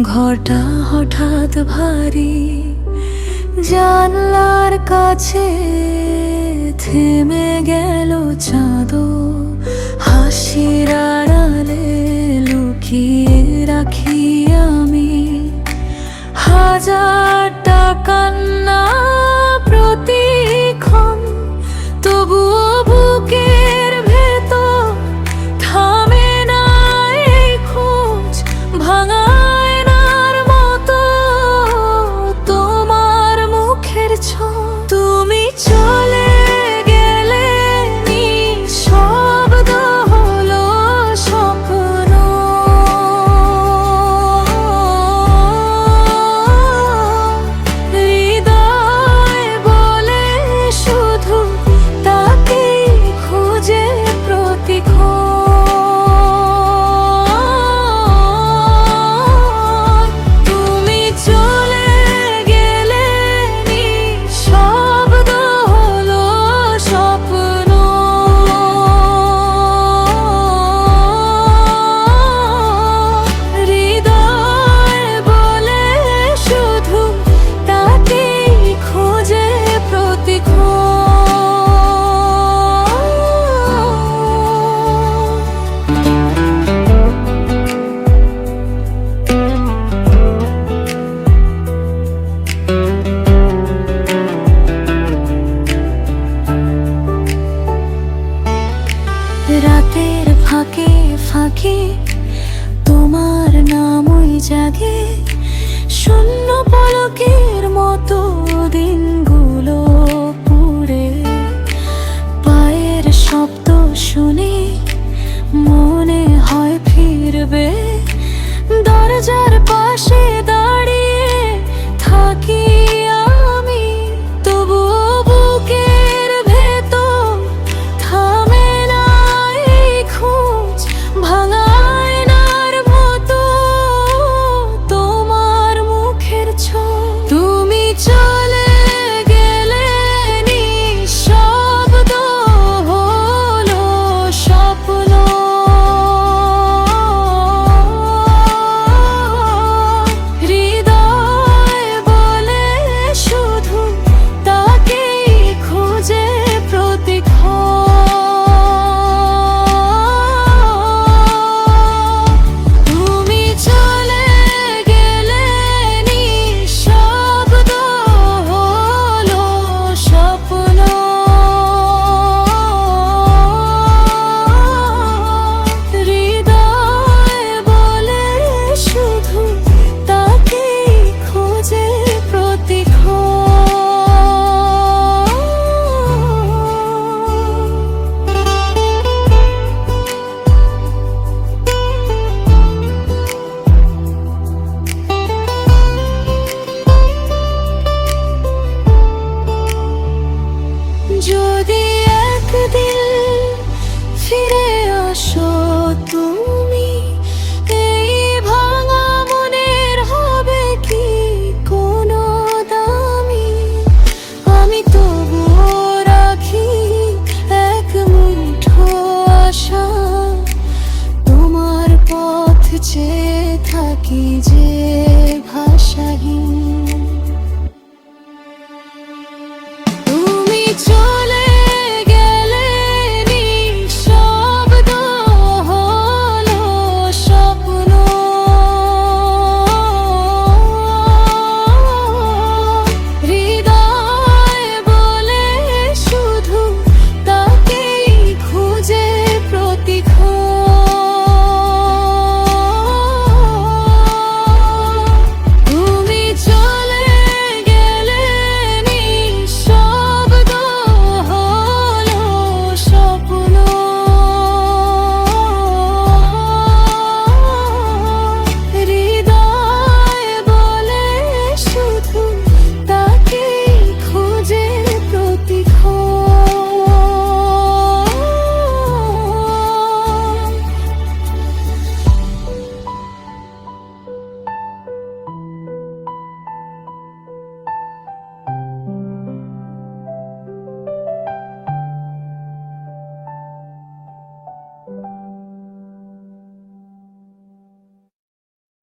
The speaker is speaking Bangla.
ঘরটা হঠাৎ ভারী, জানলার কাছে থেমে গেল চাঁদও। হাসির আড়ালে লুকিয়ে রাখি আমি হাজারটা কান্না প্রতিক্ষণ, তবুও বুকের ভেতর থামে না এই খোঁজ। ভাঙা আয়নার মতো তোমার মুখের ছোঁয়া, তুমি চলে গেলে নিঃশব্দ হলো স্বপ্ন। হৃদয় বলে শুধু তাকেই খুঁজে প্রতিক্ষণ। তুমি চলে গেলে নিঃশব্দ হলো স্বপ্ন। হৃদয় বলে শুধু তাকেই খুঁজে প্রতিক্ষণ। রাতের ফাঁকে ফাঁকে তোমার নামই জাগে, শূন্য পলকের মতো দিনগুলো পুরে। পায়ের শব্দ শুনে মনে হয় ফিরবে, দরজার পাশে দাঁড়িয়ে থাকি আমি, তবুও বুকের ভেতর থামে না এই খোঁজ। ভাঙা আয়নার মতো তোমার মুখের ছোঁয়া, তুমি চলে গেলে নিঃশব্দ হলো স্বপ্ন। হৃদয় বলে শুধু তাকেই খুঁজে প্রতিক্ষণ। তুমি চলে গেলে নিঃশব্দ হলো স্বপ্ন। হৃদয় বলে শুধু তাকেই খুঁজে প্রতিক্ষণ। যদি একদিন ফিরে আসো তুমি, এই ভাঙা মনের হবে কি কোনো দামি? আমি তবুও রাখি এক মুঠো আশা, তোমার পথ চেয়ে থাকি যে